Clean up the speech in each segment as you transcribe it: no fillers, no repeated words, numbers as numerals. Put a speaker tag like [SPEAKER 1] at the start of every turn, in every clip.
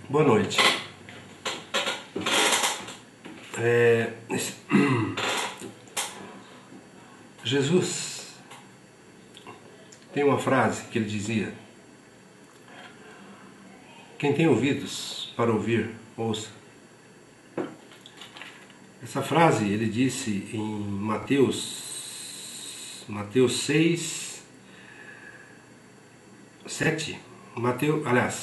[SPEAKER 1] Boa noite. Jesus tem uma frase que ele dizia: quem tem ouvidos para ouvir, ouça. Essa frase ele disse em Mateus 6, 7.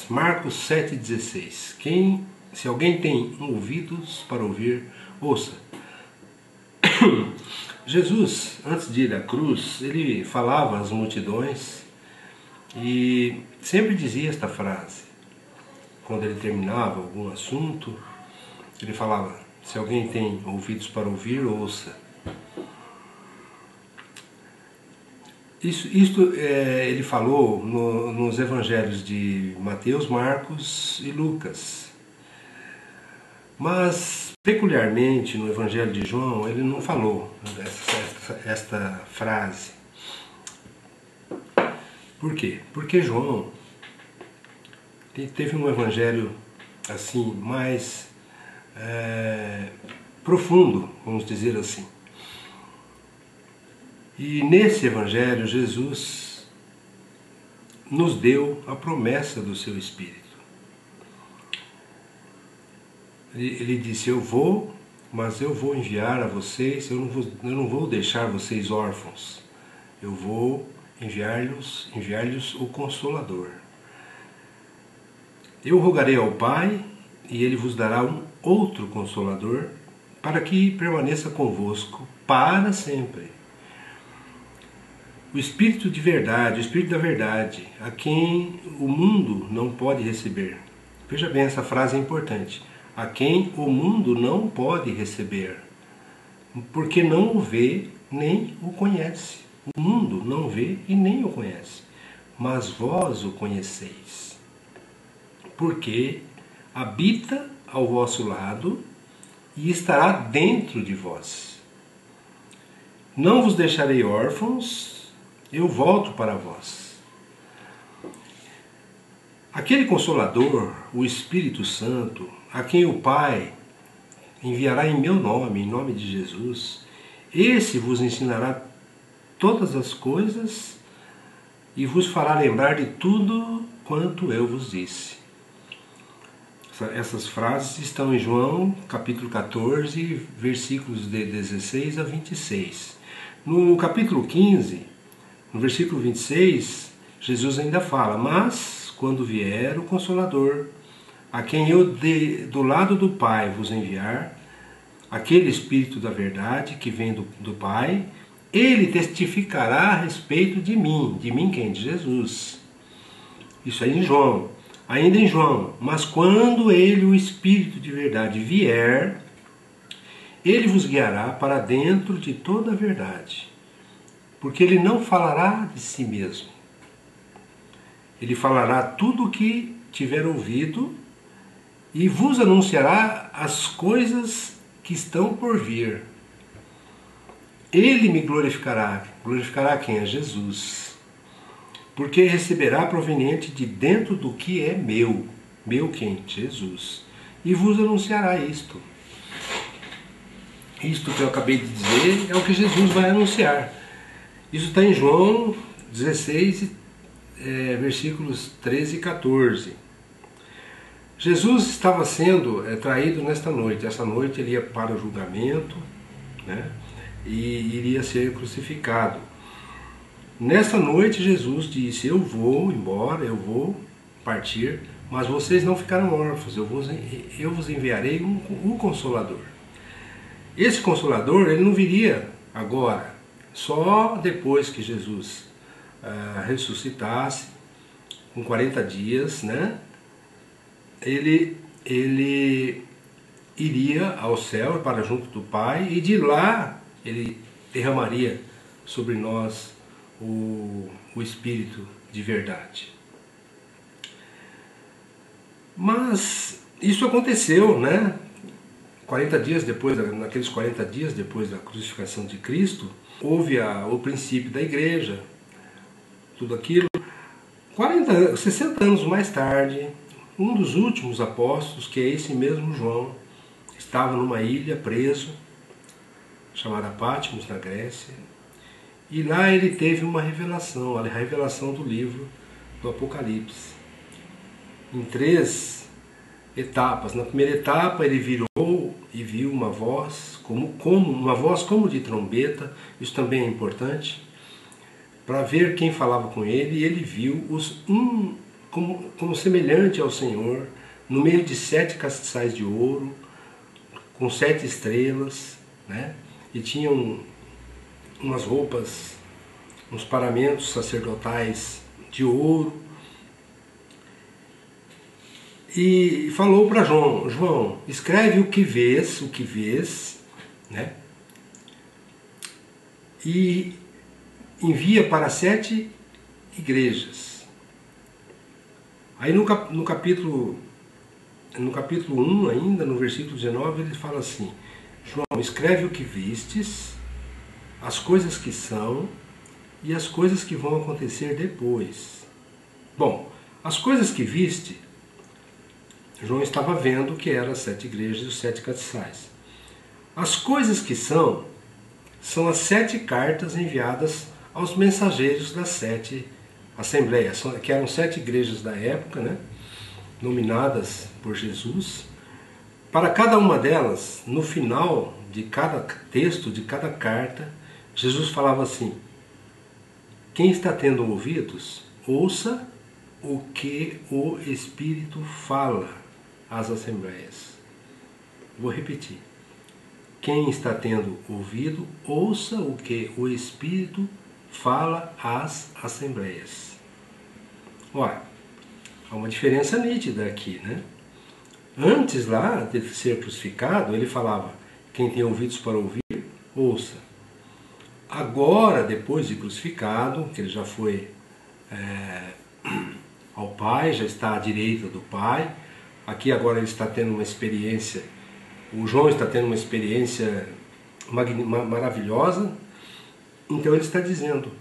[SPEAKER 1] Marcos 7,16. Se alguém tem ouvidos para ouvir, ouça. Jesus, antes de ir à cruz, ele falava às multidões e sempre dizia esta frase. Quando ele terminava algum assunto, ele falava: se alguém tem ouvidos para ouvir, ouça. Isto ele falou nos evangelhos de Mateus, Marcos e Lucas. Mas, peculiarmente, no evangelho de João, ele não falou esta frase. Por quê? Porque João teve um evangelho assim mais profundo, vamos dizer assim. E nesse evangelho Jesus nos deu a promessa do seu Espírito. Ele disse: eu vou, mas eu vou enviar a vocês, eu não vou deixar vocês órfãos. Eu vou enviar-lhes o Consolador. Eu rogarei ao Pai, e Ele vos dará um outro Consolador, para que permaneça convosco para sempre. O Espírito de verdade, o Espírito da verdade, a quem o mundo não pode receber. Veja bem, essa frase é importante. A quem o mundo não pode receber, porque não o vê nem o conhece. O mundo não vê e nem o conhece, mas vós o conheceis, porque habita ao vosso lado e estará dentro de vós. Não vos deixarei órfãos, eu volto para vós. Aquele Consolador, o Espírito Santo, a quem o Pai enviará em meu nome, em nome de Jesus, esse vos ensinará todas as coisas e vos fará lembrar de tudo quanto eu vos disse. Essas frases estão em João, capítulo 14, versículos de 16 a 26. No capítulo 15, no versículo 26, Jesus ainda fala: mas quando vier o Consolador, a quem eu do lado do Pai vos enviar, aquele Espírito da verdade que vem do Pai, ele testificará a respeito de mim. De mim quem? De Jesus. Isso aí em João. Ainda em João: mas quando ele, o Espírito de verdade, vier, ele vos guiará para dentro de toda a verdade. Porque ele não falará de si mesmo. Ele falará tudo o que tiver ouvido e vos anunciará as coisas que estão por vir. Ele me glorificará. Glorificará quem? É Jesus. Porque receberá proveniente de dentro do que é meu. Meu quem? Jesus. E vos anunciará isto. Isto que eu acabei de dizer é o que Jesus vai anunciar. Isso está em João 16, versículos 13 e 14. Jesus estava sendo traído nesta noite. Essa noite ele ia para o julgamento, né, e iria ser crucificado. Nessa noite Jesus disse: eu vou embora, eu vou partir, mas vocês não ficarão órfãos, eu vos enviarei um Consolador. Esse Consolador ele não viria agora, só depois que Jesus ressuscitasse, com 40 dias, né? Ele iria ao céu para junto do Pai, e de lá ele derramaria sobre nós o Espírito de verdade. Mas isso aconteceu, né? 40 dias depois, naqueles 40 dias depois da crucificação de Cristo, houve o princípio da igreja, tudo aquilo. 60 anos mais tarde, um dos últimos apóstolos, que é esse mesmo João, estava numa ilha preso, chamada Patmos, na Grécia, e lá ele teve uma revelação, a revelação do livro do Apocalipse, em 3 etapas. Na primeira etapa ele virou e viu uma voz, uma voz como de trombeta, isso também é importante, para ver quem falava com ele, e ele viu como semelhante ao Senhor, no meio de 7 castiçais de ouro, com 7 estrelas, né? E tinham umas roupas, uns paramentos sacerdotais de ouro. E falou para João: João, escreve o que vês, né? E envia para 7 igrejas. Aí no capítulo 1 ainda, no versículo 19, ele fala assim: João, escreve o que vistes, as coisas que são e as coisas que vão acontecer depois. Bom, as coisas que viste, João estava vendo que eram as 7 igrejas e os 7 castiçais. As coisas que são as 7 cartas enviadas aos mensageiros das 7 assembleias, que eram 7 igrejas da época, né, nominadas por Jesus. Para cada uma delas, no final de cada texto, de cada carta, Jesus falava assim: quem está tendo ouvidos, ouça o que o Espírito fala às assembleias. Vou repetir. Quem está tendo ouvido, ouça o que o Espírito fala às assembleias. Olha, há uma diferença nítida aqui, né? Antes lá de ser crucificado, ele falava: quem tem ouvidos para ouvir, ouça. Agora, depois de crucificado, que ele já foi ao Pai, já está à direita do Pai, aqui agora ele está tendo uma experiência, o João está tendo uma experiência maravilhosa, então ele está dizendo: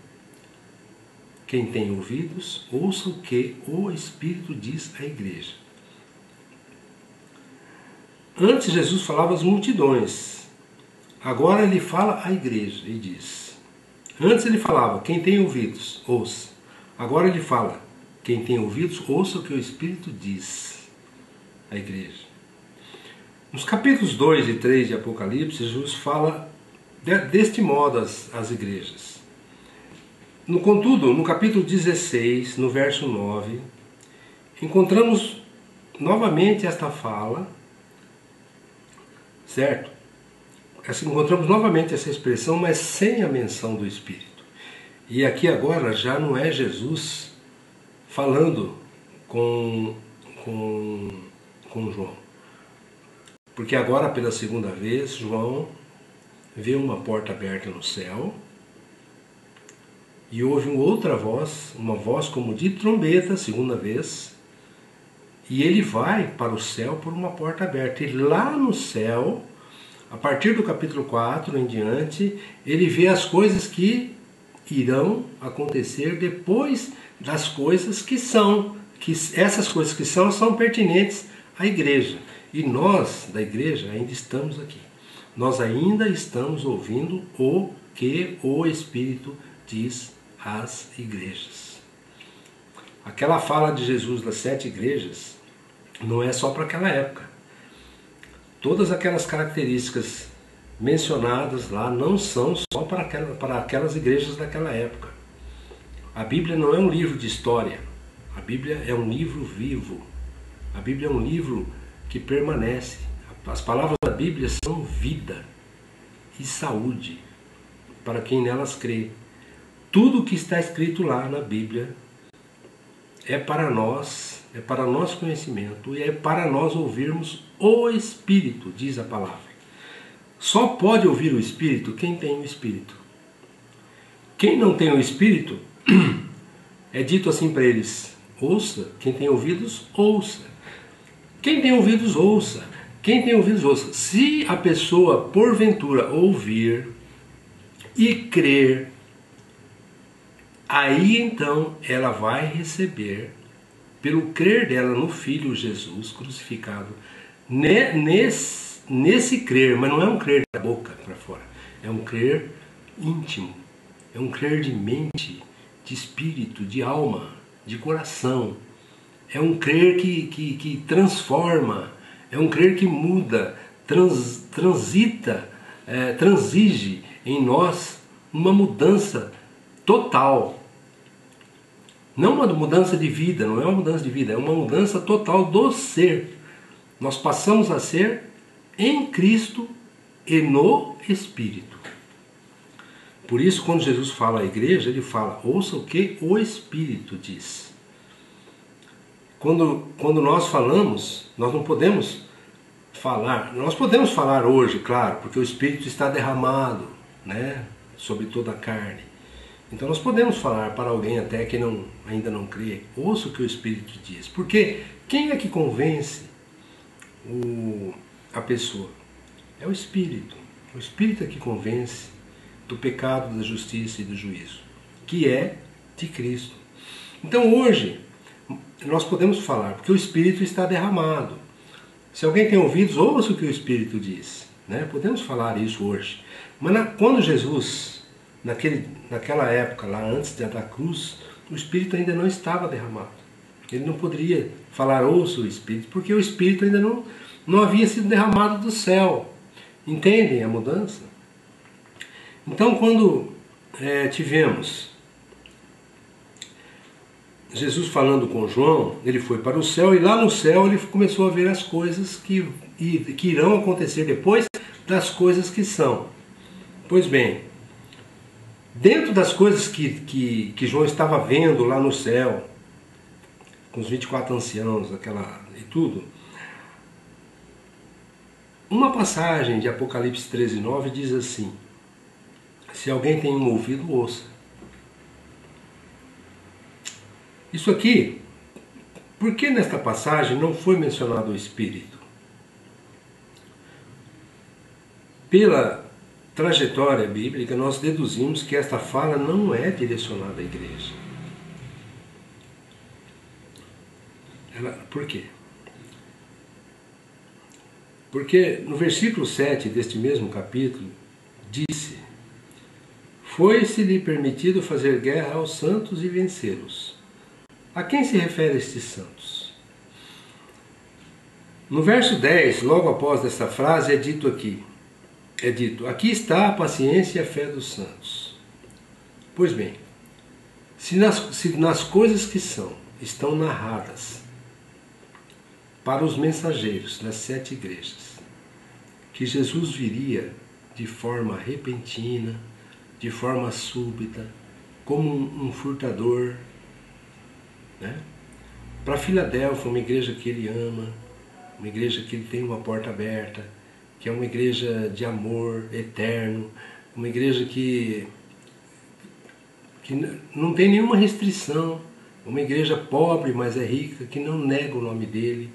[SPEAKER 1] quem tem ouvidos, ouça o que o Espírito diz à igreja. Antes Jesus falava às multidões, agora ele fala à igreja e diz. Antes ele falava: quem tem ouvidos, ouça. Agora ele fala: quem tem ouvidos, ouça o que o Espírito diz à igreja. Nos capítulos 2 e 3 de Apocalipse, Jesus fala deste modo às igrejas. Contudo, no capítulo 16, no verso 9, encontramos novamente esta fala, certo? Encontramos novamente essa expressão, mas sem a menção do Espírito. E aqui agora já não é Jesus falando com João. Porque agora, pela segunda vez, João vê uma porta aberta no céu e ouve uma voz como de trombeta, segunda vez, e ele vai para o céu por uma porta aberta. E lá no céu, a partir do capítulo 4 em diante, ele vê as coisas que irão acontecer depois das coisas que são, que essas coisas que são pertinentes à igreja. E nós, da igreja, ainda estamos aqui. Nós ainda estamos ouvindo o que o Espírito diz às igrejas. Aquela fala de Jesus das 7 igrejas não é só para aquela época. Todas aquelas características mencionadas lá não são só para aquelas igrejas daquela época. A Bíblia não é um livro de história. A Bíblia é um livro vivo. A Bíblia é um livro que permanece. As palavras da Bíblia são vida e saúde para quem nelas crê. Tudo o que está escrito lá na Bíblia é para nós, é para nosso conhecimento e é para nós ouvirmos o Espírito, diz a palavra. Só pode ouvir o Espírito quem tem o Espírito. Quem não tem o Espírito, é dito assim para eles: ouça, quem tem ouvidos, ouça. Quem tem ouvidos, ouça. Quem tem ouvidos, ouça. Se a pessoa, porventura, ouvir e crer, aí então ela vai receber pelo crer dela no Filho Jesus crucificado. Nesse crer, mas não é um crer da boca para fora, é um crer íntimo, é um crer de mente, de espírito, de alma, de coração. É um crer que transforma, é um crer que muda, transita, transige em nós uma mudança total. Não uma mudança de vida, não é uma mudança de vida, é uma mudança total do ser. Nós passamos a ser em Cristo e no Espírito. Por isso, quando Jesus fala à igreja, ele fala, ouça o que o Espírito diz. Quando nós falamos, nós não podemos falar, nós podemos falar hoje, claro, porque o Espírito está derramado, né, sobre toda a carne. Então nós podemos falar para alguém até que ainda não crê, ouça o que o Espírito diz. Porque quem é que convence a pessoa? É o Espírito. O Espírito é que convence do pecado, da justiça e do juízo, que é de Cristo. Então hoje nós podemos falar, porque o Espírito está derramado. Se alguém tem ouvidos, ouça o que o Espírito diz, né? Podemos falar isso hoje. Mas quando Jesus, naquela época, lá antes da cruz, o Espírito ainda não estava derramado. Ele não poderia falar, ouça o Espírito, porque o Espírito ainda não havia sido derramado do céu. Entendem a mudança? Então, quando tivemos Jesus falando com João, ele foi para o céu e lá no céu ele começou a ver as coisas que irão acontecer depois das coisas que são. Pois bem, dentro das coisas que João estava vendo lá no céu, com os 24 anciãos e tudo, uma passagem de Apocalipse 13:9 diz assim, se alguém tem um ouvido, ouça. Isso aqui, por que nesta passagem não foi mencionado o Espírito? Pela trajetória bíblica, nós deduzimos que esta fala não é direcionada à igreja. Por quê? Porque no versículo 7 deste mesmo capítulo, disse, foi-se-lhe permitido fazer guerra aos santos e vencê-los. A quem se refere estes santos? No verso 10, logo após esta frase, é dito, aqui está a paciência e a fé dos santos. Pois bem, se nas coisas que estão narradas para os mensageiros das 7 igrejas, que Jesus viria de forma repentina, de forma súbita, como um furtador, né? Para Filadélfia, uma igreja que ele ama, uma igreja que ele tem uma porta aberta, que é uma igreja de amor eterno, uma igreja que não tem nenhuma restrição, uma igreja pobre, mas é rica, que não nega o nome dele,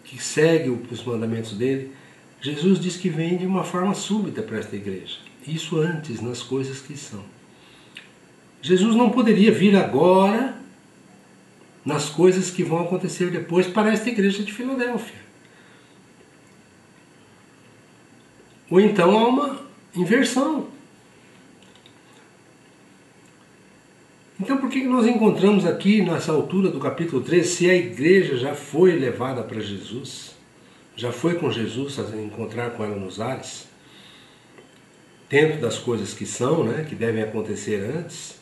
[SPEAKER 1] que segue os mandamentos dele. Jesus diz que vem de uma forma súbita para esta igreja, isso antes, nas coisas que são. Jesus não poderia vir agora nas coisas que vão acontecer depois para esta igreja de Filadélfia. Ou então há uma inversão. Então por que nós encontramos aqui, nessa altura do capítulo 13, se a igreja já foi levada para Jesus, já foi com Jesus a encontrar com ela nos ares, dentro das coisas que são, né, que devem acontecer antes?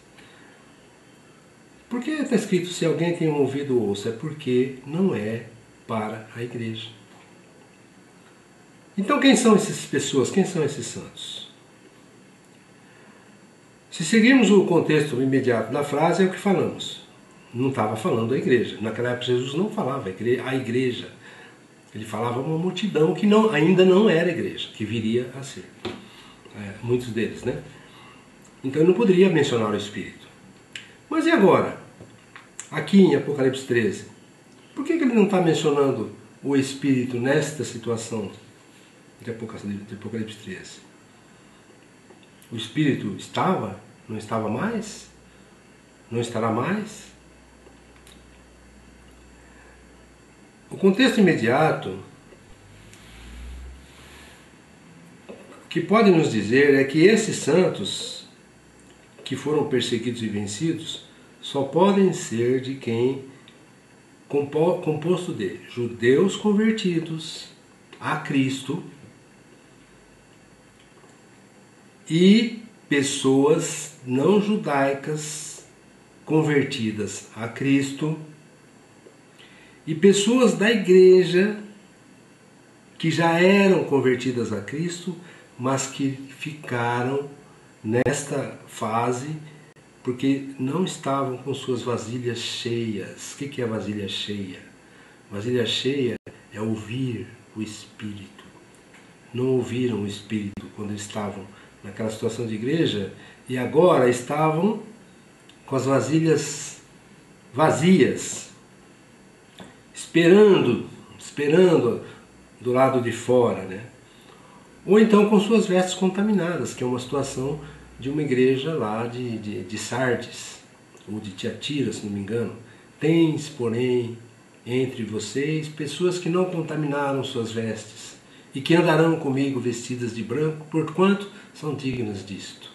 [SPEAKER 1] Por que está escrito, se alguém tem um ouvido, ouça? É porque não é para a igreja. Então quem são essas pessoas? Quem são esses santos? Se seguirmos o contexto imediato da frase, é o que falamos. Não estava falando a igreja. Naquela época Jesus não falava a igreja. Ele falava uma multidão que ainda não era igreja, que viria a ser. Muitos deles, né? Então ele não poderia mencionar o Espírito. Mas e agora? Aqui em Apocalipse 13, por que ele não está mencionando o Espírito nesta situação de Apocalipse 13? O Espírito estava? Não estava mais? Não estará mais? O contexto imediato que pode nos dizer é que esses santos que foram perseguidos e vencidos só podem ser de quem composto de judeus convertidos a Cristo e pessoas não judaicas convertidas a Cristo e pessoas da igreja que já eram convertidas a Cristo, mas que ficaram nesta fase porque não estavam com suas vasilhas cheias. O que é vasilha cheia? Vasilha cheia é ouvir o Espírito. Não ouviram o Espírito quando estavam naquela situação de igreja e agora estavam com as vasilhas vazias, esperando do lado de fora, né? Ou então com suas vestes contaminadas, que é uma situação de uma igreja lá de Sardes, ou de Tiatira, se não me engano. Tens, porém, entre vocês pessoas que não contaminaram suas vestes, e que andarão comigo vestidas de branco, porquanto são dignas disto.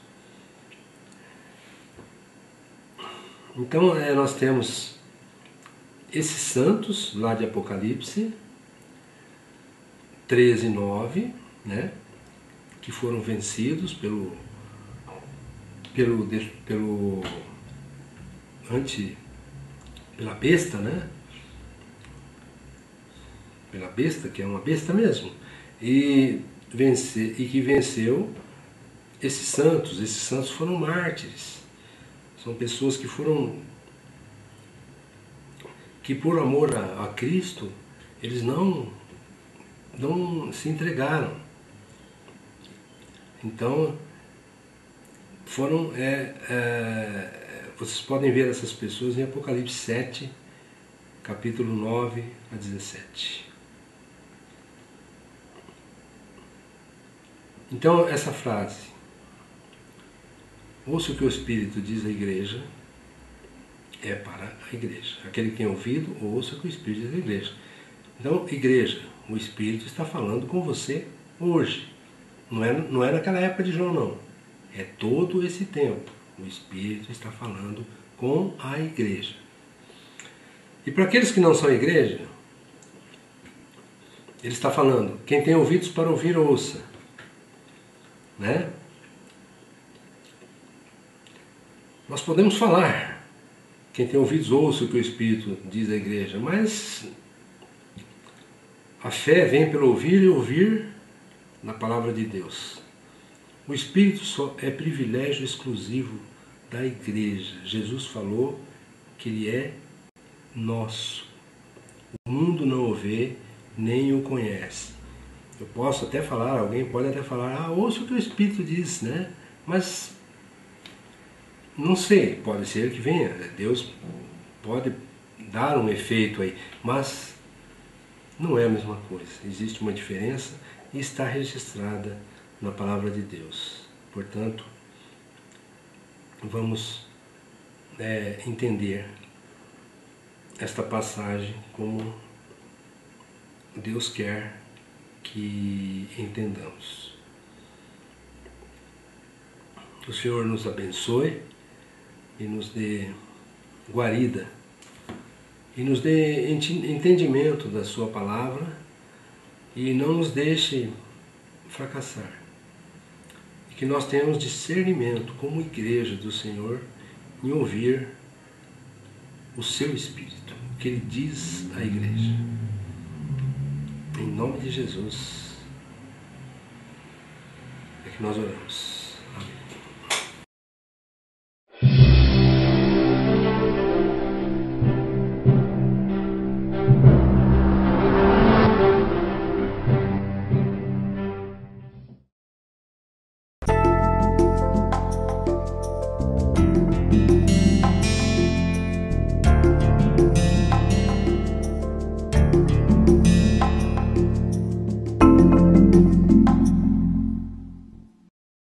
[SPEAKER 1] Então nós temos esses santos lá de Apocalipse 13:9, né, que foram vencidos pela besta, né? Pela besta, que é uma besta mesmo, e que venceu esses santos. Esses santos foram mártires, são pessoas que por amor a Cristo, eles não se entregaram. Então vocês podem ver essas pessoas em Apocalipse 7, capítulo 9 a 17. Então essa frase, ouça o que o Espírito diz à igreja, é para a igreja. Aquele que tem ouvido, ouça o que o Espírito diz à igreja. Então, igreja, o Espírito está falando com você hoje. Não é naquela época de João, não. É todo esse tempo. O Espírito está falando com a igreja. E para aqueles que não são igreja, ele está falando, quem tem ouvidos para ouvir, ouça. Né? Nós podemos falar, quem tem ouvidos, ouça o que o Espírito diz à igreja, mas a fé vem pelo ouvir e ouvir na palavra de Deus. O Espírito só é privilégio exclusivo da igreja. Jesus falou que ele é nosso. O mundo não o vê, nem o conhece. Eu posso até falar, alguém pode até falar, ouça o que o Espírito diz, né? Mas não sei, pode ser que venha. Deus pode dar um efeito aí, mas não é a mesma coisa. Existe uma diferença e está registrada na palavra de Deus. Portanto, vamos entender esta passagem como Deus quer que entendamos. O Senhor nos abençoe e nos dê guarida e nos dê entendimento da sua palavra e não nos deixe fracassar. E que nós tenhamos discernimento como igreja do Senhor em ouvir o seu Espírito, o que ele diz à igreja. Em nome de Jesus é que nós oramos.